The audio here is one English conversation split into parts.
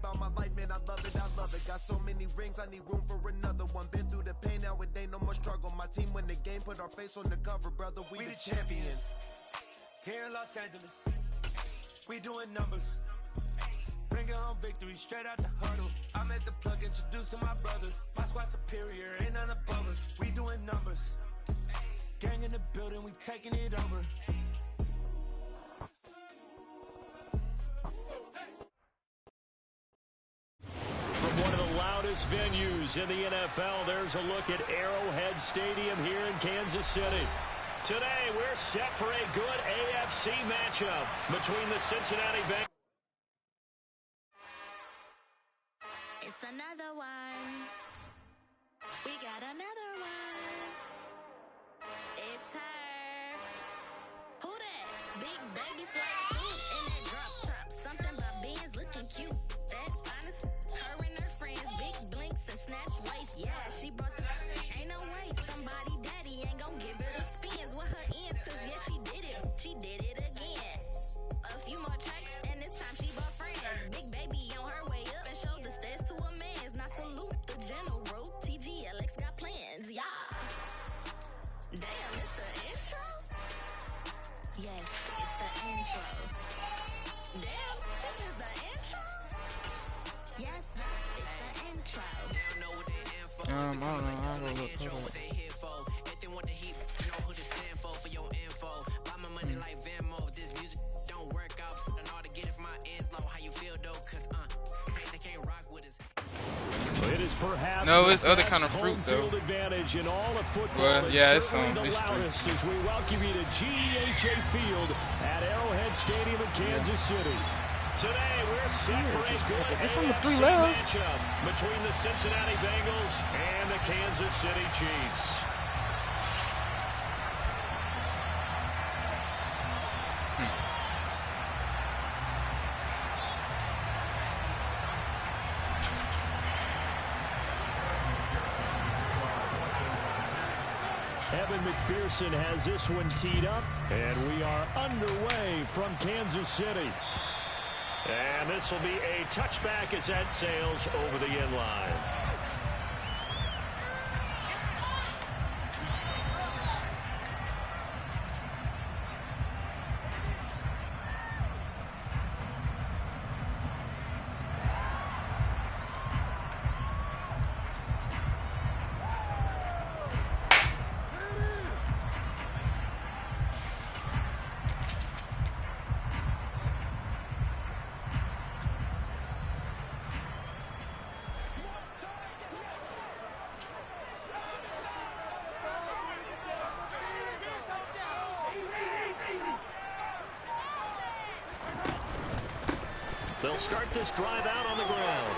about my life, man, I love it, I love it. Got so many rings, I need room for another one. Been through the pain, now it ain't no more struggle. My team win the game, put our face on the cover, brother, we the champions. Here in Los Angeles, we doing numbers. Bringing home victory straight out the huddle. I'm at the plug, introduced to my brother. My squad superior, ain't none above us. We doing numbers. Gang in the building, we taking it over. From one of the loudest venues in the NFL, there's a look at Arrowhead Stadium here in Kansas City. Today, we're set for a good AFC matchup between the Cincinnati Bengals. It's another one. We got another one. It's her. Who that? Big baby swag in that drop top. Something about Benz looking cute. That's honest. Her and her friends, big blinks and snatch waist. Yeah, she brought the. Ain't no way somebody daddy ain't gon' give her the spins with her ends. Cause yeah, she did it. She did it again. A few more tracks and this time she brought friends. Big baby on her way up and showed the stats to a man's. Not salute the general. TGLX got plans, yeah. Damn, it's the intro? Yes, it's the intro. Damn, this is the intro? Yes, it's the intro. I don't know. I don't know. If they want the heat, you know who to send for your info. Buy my money like Venmo. This music don't work out. And all to get it from my ends low. How you feel though? Cause they can't rock with us. It is perhaps No, it's the other best kind of fruit, home though. field advantage in all of football. Well, yeah, it's certainly the it's loudest as we welcome you to GEHA Field at Arrowhead Stadium in Kansas City. Today, we're set for a good AFC matchup between the Cincinnati Bengals and the Kansas City Chiefs. Evan McPherson has this one teed up, and we are underway from Kansas City. And this will be a touchback as that sails over the end line. They'll start this drive out on the ground.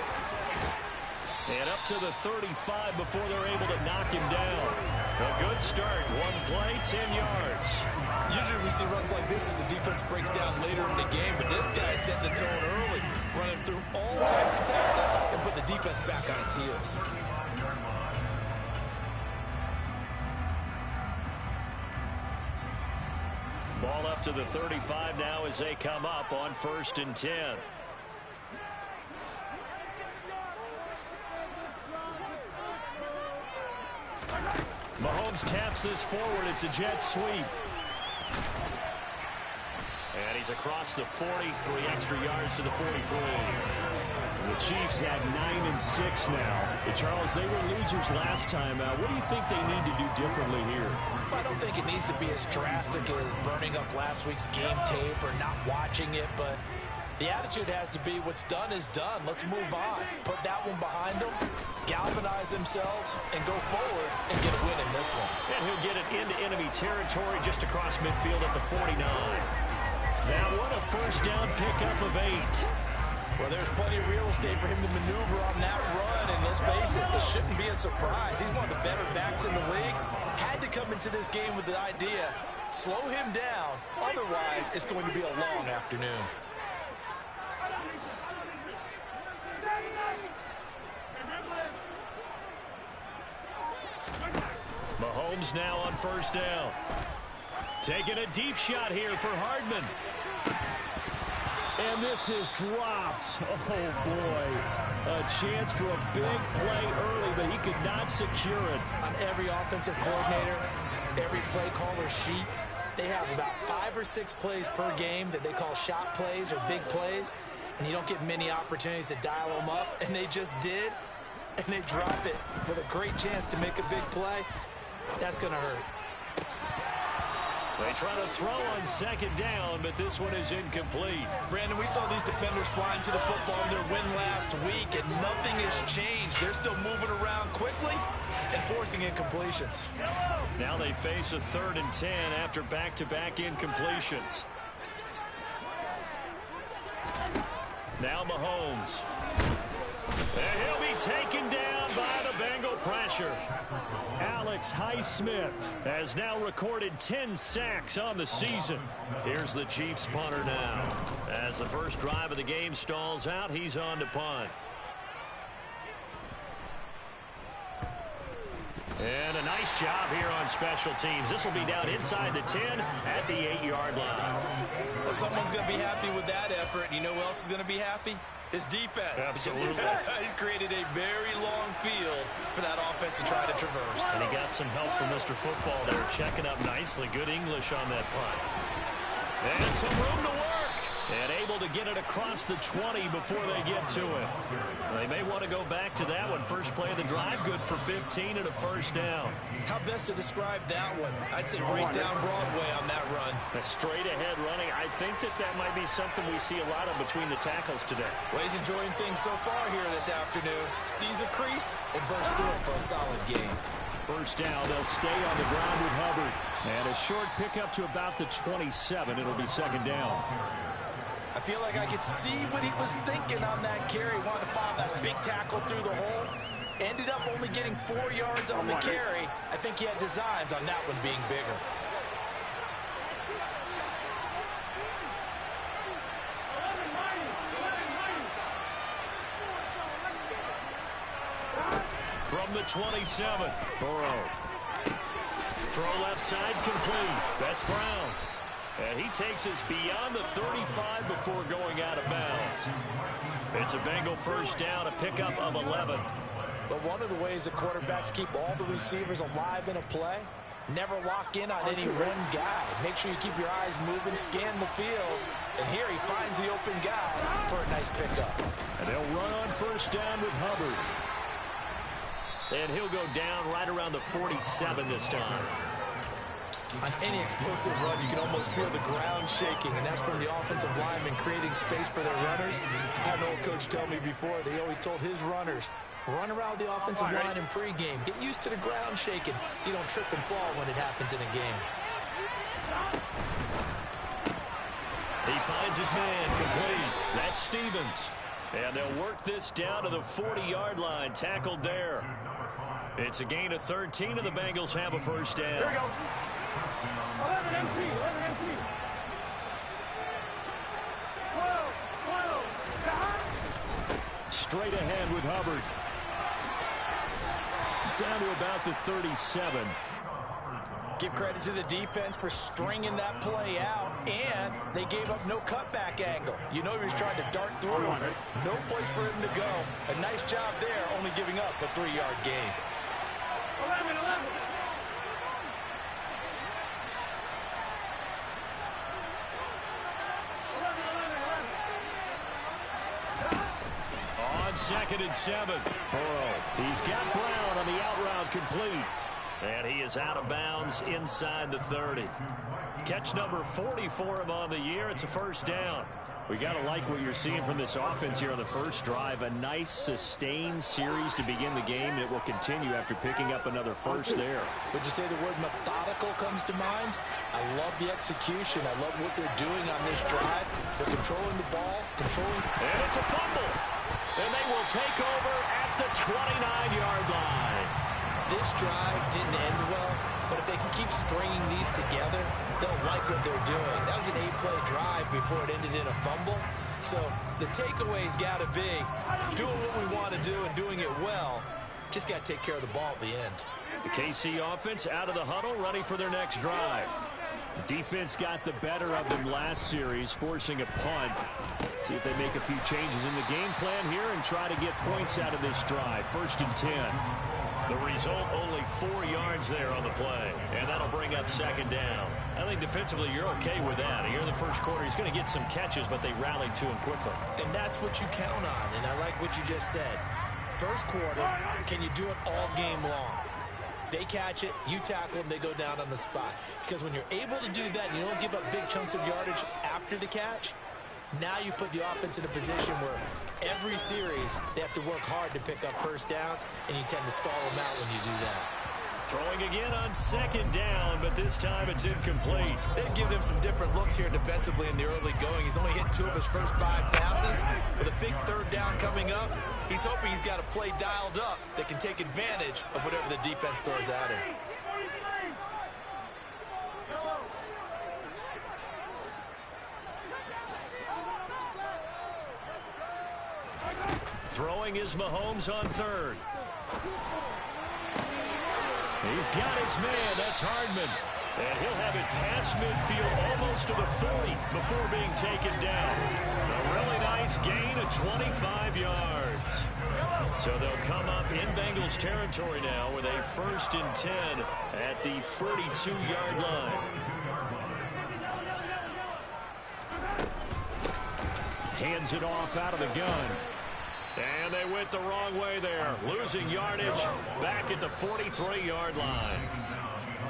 And up to the 35 before they're able to knock him down. A good start. One play, 10 yards. Usually we see runs like this as the defense breaks down later in the game, but this guy set the tone early, running through all types of tackles and put the defense back on its heels. Ball up to the 35 now as they come up on 1st and 10. Mahomes taps this forward. It's a jet sweep. And he's across the 40, 3 extra yards to the 43. And the Chiefs at 9-6 now. But Charles, they were losers last time out. What do you think they need to do differently here? I don't think it needs to be as drastic as burning up last week's game tape or not watching it, but the attitude has to be what's done is done. Let's move on. Put that one behind them, galvanize themselves, and go forward and get a win in this one. And he'll get it into enemy territory just across midfield at the 49. Now what a first down pickup of 8. Well, there's plenty of real estate for him to maneuver on that run, and let's face it, this shouldn't be a surprise. He's one of the better backs in the league. Had to come into this game with the idea, slow him down, otherwise it's going to be a long afternoon. Mahomes now on first down. Taking a deep shot here for Hardman. And this is dropped. Oh, boy. A chance for a big play early, but he could not secure it. On every offensive coordinator, every play caller sheet, they have about 5 or 6 plays per game that they call shot plays or big plays, and you don't get many opportunities to dial them up, and they just did, and they drop it with a great chance to make a big play. That's going to hurt. They try to throw on second down, but this one is incomplete. Brandon, we saw these defenders flying to the football in their win last week, and nothing has changed. They're still moving around quickly and forcing incompletions. Now they face a 3rd and 10 after back-to-back incompletions. Now Mahomes. And he'll be taken down by the Bengal pressure. Alex Highsmith has now recorded 10 sacks on the season. Here's the Chiefs punter now. As the first drive of the game stalls out, he's on to punt. And a nice job here on special teams. This will be down inside the 10 at the 8-yard line. Well, someone's going to be happy with that effort. You know who else is going to be happy? His defense. Absolutely. He's created a very long field for that offense to try to traverse. And he got some help from Mr. Football there, checking up nicely. Good English on that punt. And some room to work. And able to get it across the 20 before they get to it. They may want to go back to that one. First play of the drive, good for 15 and a first down. How best to describe that one? I'd say right down Broadway on that run. A straight ahead running. I think that might be something we see a lot of between the tackles today. Well, he's enjoying things so far here this afternoon. Sees a crease and bursts through it for a solid game. First down, they'll stay on the ground with Hubbard. And a short pickup to about the 27. It'll be second down. I feel like I could see what he was thinking on that carry. Wanted to file that big tackle through the hole. Ended up only getting 4 yards on the carry. I think he had designs on that one being bigger. From the 27, Burrow. Throw left side complete. That's Brown. And he takes us beyond the 35 before going out of bounds. It's a Bengal first down, a pickup of 11. But one of the ways the quarterbacks keep all the receivers alive in a play, never lock in on any one guy. Make sure you keep your eyes moving, scan the field. And here he finds the open guy for a nice pickup. And they'll run on first down with Hubbard. And he'll go down right around the 47 this time. On any explosive run, you can almost feel the ground shaking, and that's from the offensive linemen creating space for their runners. I had an old coach tell me before, they always told his runners, run around the offensive line in pregame. Get used to the ground shaking so you don't trip and fall when it happens in a game. He finds his man complete. That's Stevens. And they'll work this down to the 40-yard line, tackled there. It's a gain of 13, and the Bengals have a first down. Here we go. 11 MP. Straight ahead with Hubbard. Down to about the 37. Give credit to the defense for stringing that play out, and they gave up no cutback angle. You know he was trying to dart through. No place for him to go. A nice job there, only giving up a 3-yard gain. 11. On 2nd and 7. Burrow. He's got Brown on the out route complete. And he is out of bounds inside the 30. Catch number 40 for him on the year. It's a first down. We got to like what you're seeing from this offense here on the first drive. A nice sustained series to begin the game. It will continue after picking up another first there. Would you say the word methodical comes to mind? I love the execution. I love what they're doing on this drive. They're controlling the ball, And it's a fumble. And they will take over at the 29-yard line. This drive didn't end well, but if they can keep stringing these together, they'll like what they're doing. That was an 8-play drive before it ended in a fumble. So the takeaway's got to be doing what we want to do and doing it well. Just got to take care of the ball at the end. The KC offense out of the huddle, ready for their next drive. Defense got the better of them last series, forcing a punt. See if they make a few changes in the game plan here and try to get points out of this drive. 1st and 10. The result, only 4 yards there on the play. And that'll bring up 2nd down. I think defensively you're okay with that. Here in the first quarter, he's going to get some catches, but they rallied to him quickly. And that's what you count on, and I like what you just said. First quarter, can you do it all game long? They catch it, you tackle them, they go down on the spot. Because when you're able to do that and you don't give up big chunks of yardage after the catch, now you put the offense in a position where every series they have to work hard to pick up first downs, and you tend to stall them out when you do that. Throwing again on 2nd down, but this time it's incomplete. They've given him some different looks here defensively in the early going. He's only hit 2 of his first 5 passes. With a big 3rd down coming up, he's hoping he's got a play dialed up that can take advantage of whatever the defense throws at him. Throwing is Mahomes on 3rd. He's got his man. That's Hardman. And he'll have it past midfield almost to the 40 before being taken down. A really nice gain of 25 yards. So they'll come up in Bengals territory now with a 1st and 10 at the 42-yard line. Hands it off out of the gun. And they went the wrong way there, losing yardage back at the 43-yard line.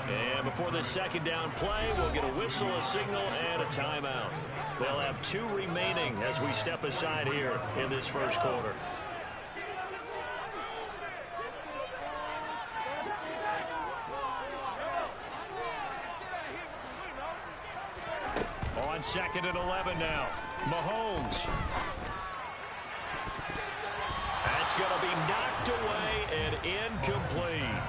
And before this 2nd down play, we'll get a whistle, a signal, and a timeout. They'll have 2 remaining as we step aside here in this first quarter. On 2nd and 11 now, Mahomes. That's going to be knocked away and incomplete.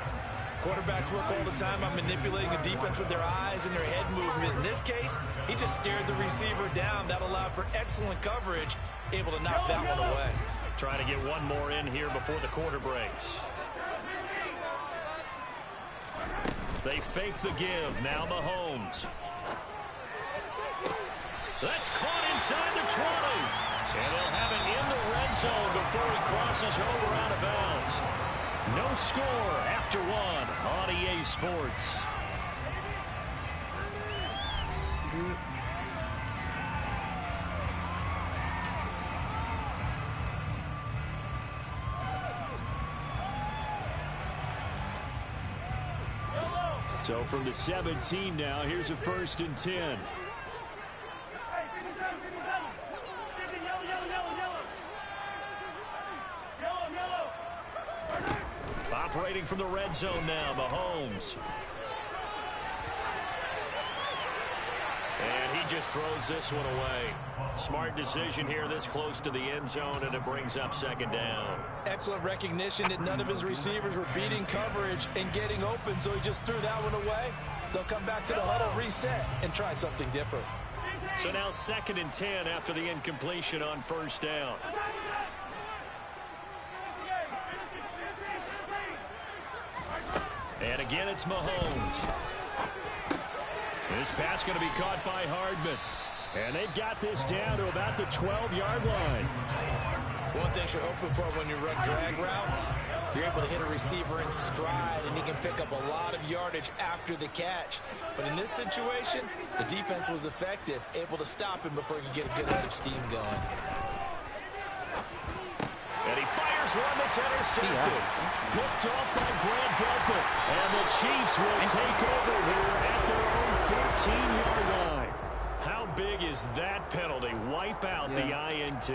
Quarterbacks work all the time on manipulating a defense with their eyes and their head movement. In this case, he just stared the receiver down. That allowed for excellent coverage, able to knock that one away. Try to get one more in here before the quarter breaks. They fake the give. Now Mahomes. That's caught inside the 20. And they'll have it in the red zone before he crosses over out of bounds. No score after 1 on EA Sports. So from the 17 now, here's a 1st and 10. Operating from the red zone now, Mahomes. And he just throws this one away. Smart decision here this close to the end zone, and it brings up 2nd down. Excellent recognition that none of his receivers were beating coverage and getting open, so he just threw that one away. They'll come back to the huddle, reset, and try something different. So now 2nd and 10 after the incompletion on 1st down. And again, it's Mahomes. This pass going to be caught by Hardman. And they've got this down to about the 12-yard line. One thing you're hoping for when you run drag routes, you're able to hit a receiver in stride, and he can pick up a lot of yardage after the catch. But in this situation, the defense was effective, able to stop him before he could get a good head of steam going. And he fires one that's intercepted. Picked off by Grant Delpit. And the Chiefs will take over here at their own 14-yard line. How big is that penalty? Wipe out the INT.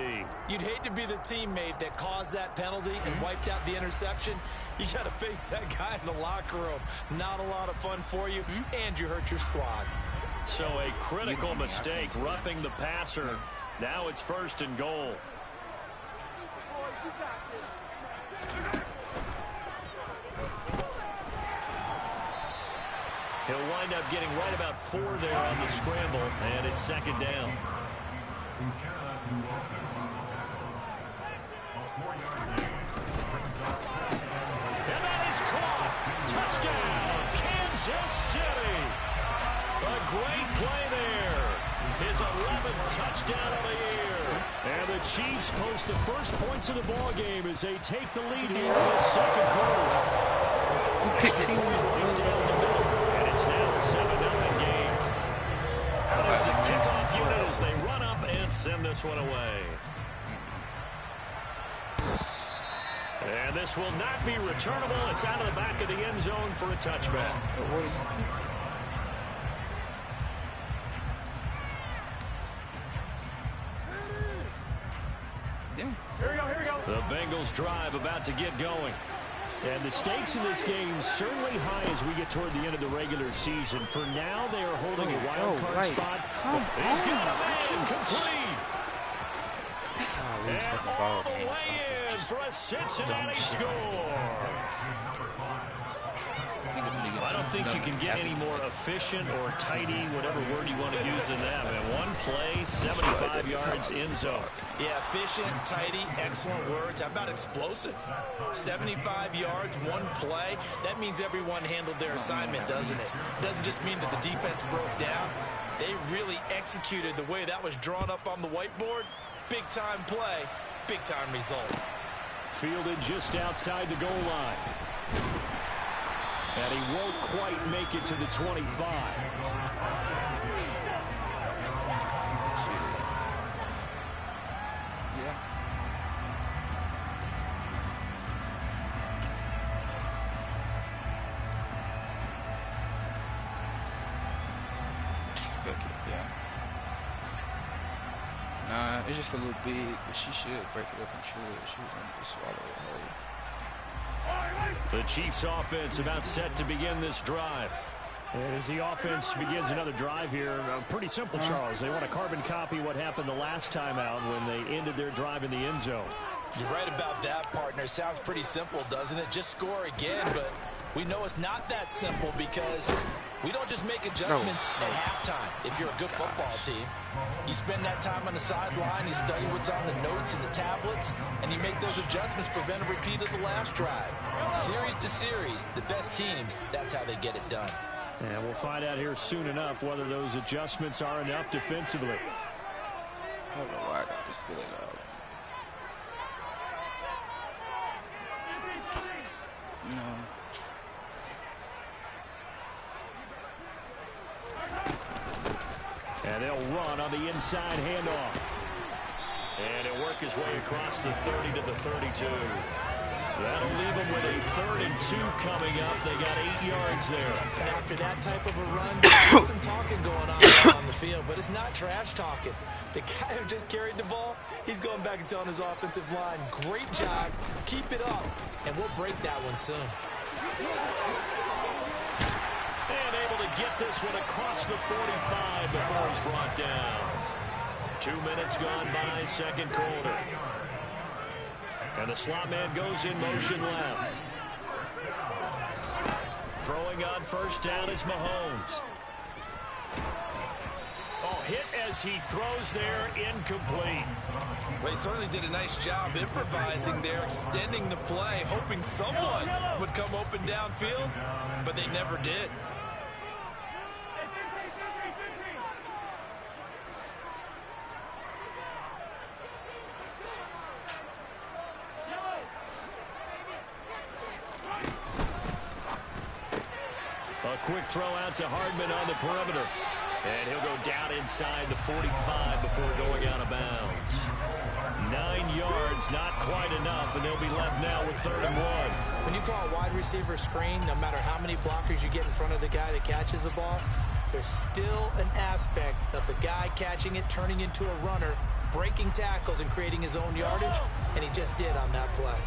You'd hate to be the teammate that caused that penalty and wiped out the interception. You got to face that guy in the locker room. Not a lot of fun for you, and you hurt your squad. So a critical mistake, roughing the passer. Now it's 1st and goal. He'll wind up getting right about 4 there on the scramble, and it's 2nd down. And that is caught. Touchdown, Kansas City. A great play there. His 11th touchdown of the year. And the Chiefs post the first points of the ball game as they take the lead here in the second quarter. Extra point right down the middle, and it's now a 7-0 game. That is the kickoff unit as they run up and send this one away. And this will not be returnable. It's out of the back of the end zone for a touchback. Here we go. The Bengals drive about to get going. And the stakes in this game certainly high as we get toward the end of the regular season. For now, they are holding a wild card spot. He's got a man complete. And all the way in for a Cincinnati score. I don't think you can get any more efficient or tidy, whatever word you want to use in that. Man, one play, 75 yards in zone. Yeah, efficient, tidy, excellent words. How about explosive? 75 yards, one play. That means everyone handled their assignment, doesn't it? It doesn't just mean that the defense broke down. They really executed the way that was drawn up on the whiteboard. Big-time play, big-time result. Fielded just outside the goal line. And he won't quite make it to the 25. Yeah. Fuck it, yeah. Nah, it's just a little big, but she should break it up and chew it. She was gonna just swallow it whole. The Chiefs offense about set to begin this drive. And as the offense begins another drive here, pretty simple, Charles. They want to carbon copy what happened the last time out when they ended their drive in the end zone. You're right about that, partner. Sounds pretty simple, doesn't it? Just score again, but we know it's not that simple because we don't just make adjustments at halftime. If you're a good football team, you spend that time on the sideline, you study what's on the notes and the tablets, and you make those adjustments, prevent a repeat of the last drive. Series to series, the best teams, that's how they get it done. And we'll find out here soon enough whether those adjustments are enough defensively. I don't know why I got this feeling out. No. And they'll run on the inside handoff. And he'll work his way across the 30 to the 32. That'll leave them with a 3rd and 2 coming up. They got 8 yards there. And after that type of a run, there's some talking going on the field, but it's not trash talking. The guy who just carried the ball, he's going back and telling his offensive line, great job, keep it up, and we'll break that one soon. And able to get this one across the 45 before he's brought down. 2 minutes gone by, second quarter. And the slot man goes in motion left. Throwing on first down is Mahomes. Oh, hit as he throws there, incomplete. Well, he certainly did a nice job improvising there, extending the play, hoping someone would come open downfield, but they never did. A quick throw out to Hardman on the perimeter. And he'll go down inside the 45 before going out of bounds. 9 yards, not quite enough, and they'll be left now with 3rd and 1. When you call a wide receiver screen, no matter how many blockers you get in front of the guy that catches the ball, there's still an aspect of the guy catching it, turning into a runner, breaking tackles and creating his own yardage, and he just did on that play.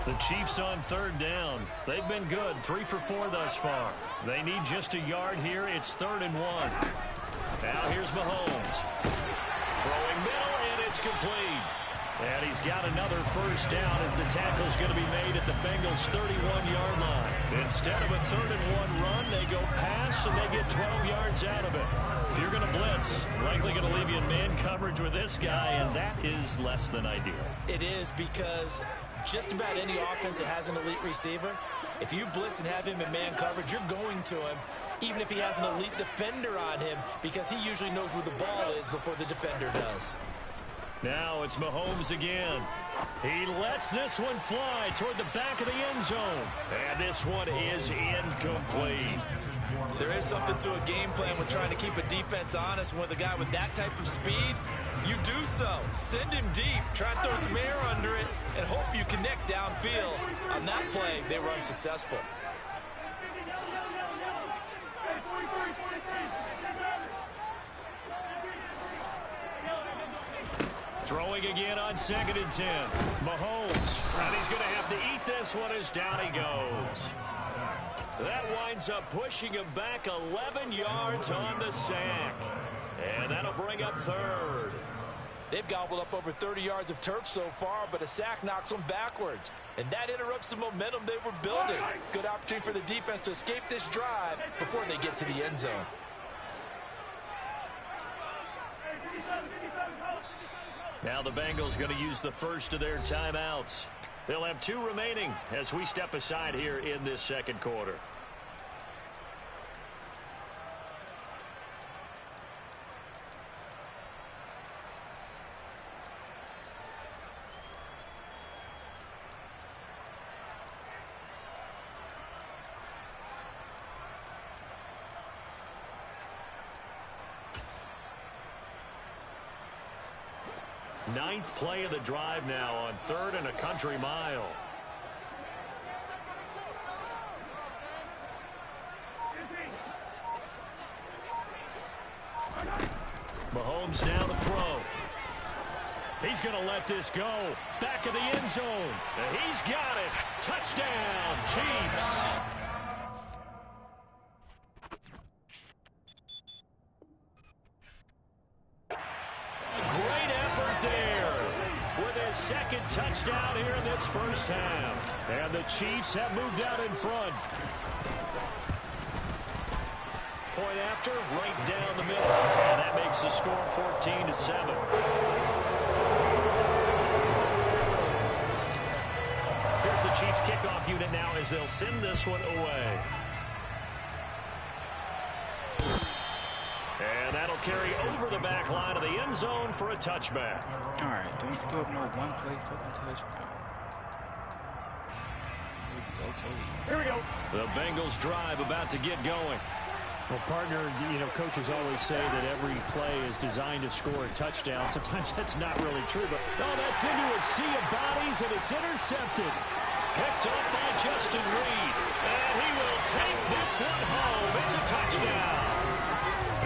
The Chiefs on 3rd down. They've been good, 3 for 4 thus far. They need just a yard here. It's 3rd and 1. Now here's Mahomes. Throwing middle, and it's complete. And he's got another first down as the tackle's going to be made at the Bengals' 31-yard line. Instead of a 3rd and 1 run, they go pass, and they get 12 yards out of it. If you're going to blitz, likely going to leave you in man coverage with this guy, and that is less than ideal. It is because just about any offense that has an elite receiver, if you blitz and have him in man coverage, you're going to him, even if he has an elite defender on him, because he usually knows where the ball is before the defender does. Now it's Mahomes again. He lets this one fly toward the back of the end zone. And this one is incomplete. There is something to a game plan with trying to keep a defense honest. With a guy with that type of speed, you do so. Send him deep. Try and throw some air under it and hope you connect downfield. On that play, they were unsuccessful. Throwing again on 2nd and 10. Mahomes. And he's going to have to eat this one as down he goes. That winds up pushing him back 11 yards on the sack. And that'll bring up 3rd. They've gobbled up over 30 yards of turf so far, but a sack knocks them backwards. And that interrupts the momentum they were building. Good opportunity for the defense to escape this drive before they get to the end zone. Now the Bengals going to use the first of their timeouts. They'll have 2 remaining as we step aside here in this second quarter. Ninth play of the drive now on 3rd and a country mile. Mahomes now to throw. He's going to let this go. Back of the end zone. And he's got it. Touchdown, Chiefs. Second touchdown here in this first half. And the Chiefs have moved out in front. Point after, right down the middle. And that makes the score 14-7. Here's the Chiefs kickoff unit now as they'll send this one away. And that'll carry over the back line of the end zone for a touchback. All right, don't go up no one-play fucking touchdown. Okay. Here we go. The Bengals drive about to get going. Well, partner, you know, coaches always say that every play is designed to score a touchdown. Sometimes that's not really true, but that's into a sea of bodies, and it's intercepted. Picked up by Justin Reed, and he will take this one home. It's a touchdown.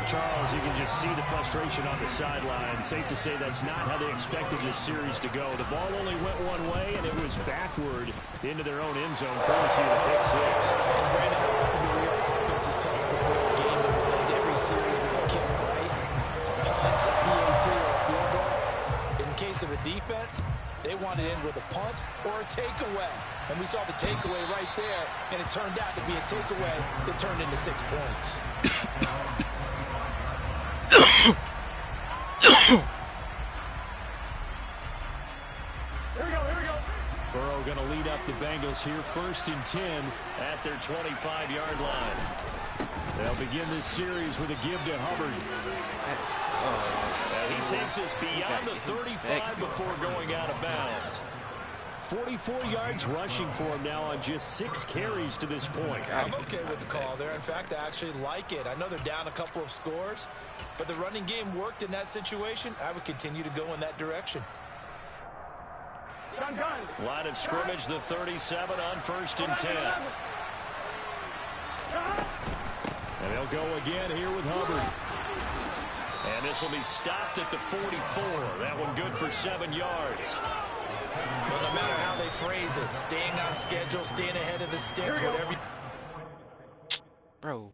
Charles, you can just see the frustration on the sideline. Safe to say that's not how they expected this series to go. The ball only went one way, and it was backward into their own end zone, courtesy of the pick six. And Brandon, the offense has talked before the game that will end every series with a kick right, punt, PAT, or field goal. In case of a defense, they want it in with a punt or a takeaway. And we saw the takeaway right there, and it turned out to be a takeaway that turned into 6 points. Here we go. Burrow going to lead up the Bengals here 1st and 10 at their 25-yard line. They'll begin this series with a give to Hubbard. He takes us beyond the 35 before going out of bounds. 44 yards rushing for him now on just 6 carries to this point. I'm okay with the call there. In fact, I actually like it. I know they're down a couple of scores, but the running game worked in that situation. I would continue to go in that direction. Line of scrimmage, the 37 on 1st and 10. And they'll go again here with Hubbard. And this will be stopped at the 44. That one good for 7 yards. Well, no matter how they phrase it, staying on schedule, staying ahead of the sticks, whatever. Bro.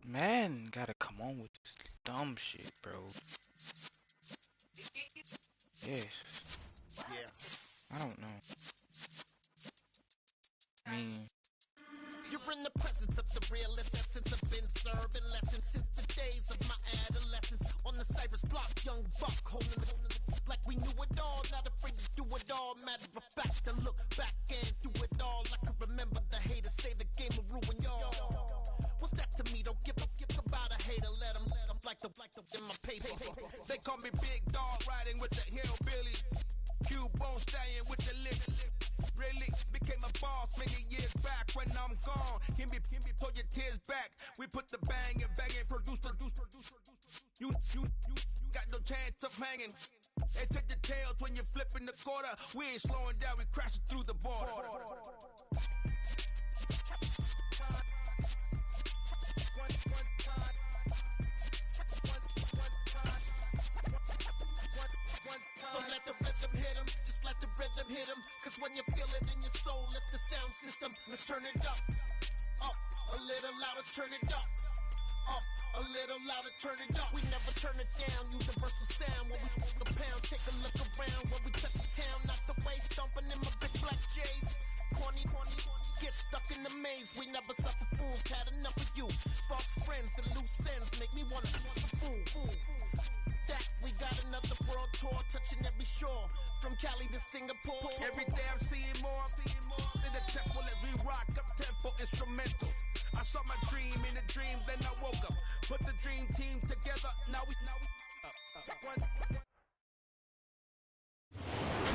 Man, gotta come on with this dumb shit, bro. Yes. I don't know. I mean... You're in the presence of the realest essence. I've been serving lessons since the days of my adolescence. On the Cypress block, young buck holding the like we knew it all. Not afraid to do it all. Matter of fact, to look back and do it all. I can remember the haters say the game will ruin y'all. What's that to me? Don't give about a hater. Let them like the in my paper. They call me Big Dog, riding with the hillbilly. Q-Bone staying with the lick. Really became a boss many years back. When I'm gone, can be pull your tears back. We put the bang and produce. You got no chance of hanging. And take the tails when you're flipping the quarter. We ain't slowing down, we crashing through the border. So let the rhythm hit him, just let the rhythm hit him. Cause when you feel it in your soul, lift the sound system. Let's turn it up, a little louder, turn it up, a little louder, turn it up. We never turn it down, universal sound. When we walk a pound, take a look around. When we touch the town, knock the waist, stomping in my big black J's. Corny, get stuck in the maze. We never suffer fools, had enough of you. False friends and loose ends make me wanna fool. That we got another world tour, touching every shore, from Cali to Singapore. Every day I'm seeing more in the temple as we rock up tempo instrumentals. I saw my dream in a dream, then I woke up. Put the dream team together. Now we.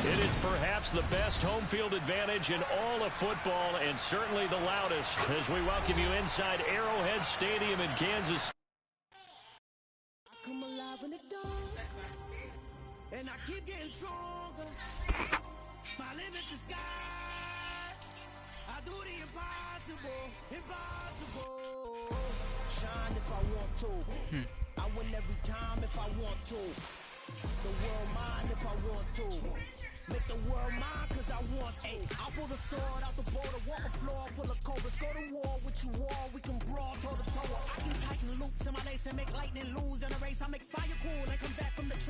It is perhaps the best home field advantage in all of football, and certainly the loudest, as we welcome you inside Arrowhead Stadium in Kansas. Come alive in the dark, and I keep getting stronger. My limit's the sky. I do the impossible. Shine if I want to. I win every time if I want to. The world mine if I want to. Make the world mine cause I want to. I pull the sword out the border, walk a floor full of cobras. Go to war with you all, we can brawl toe to toe. I can tighten loops in my lace and make lightning lose in a race. I make fire cool and come back from the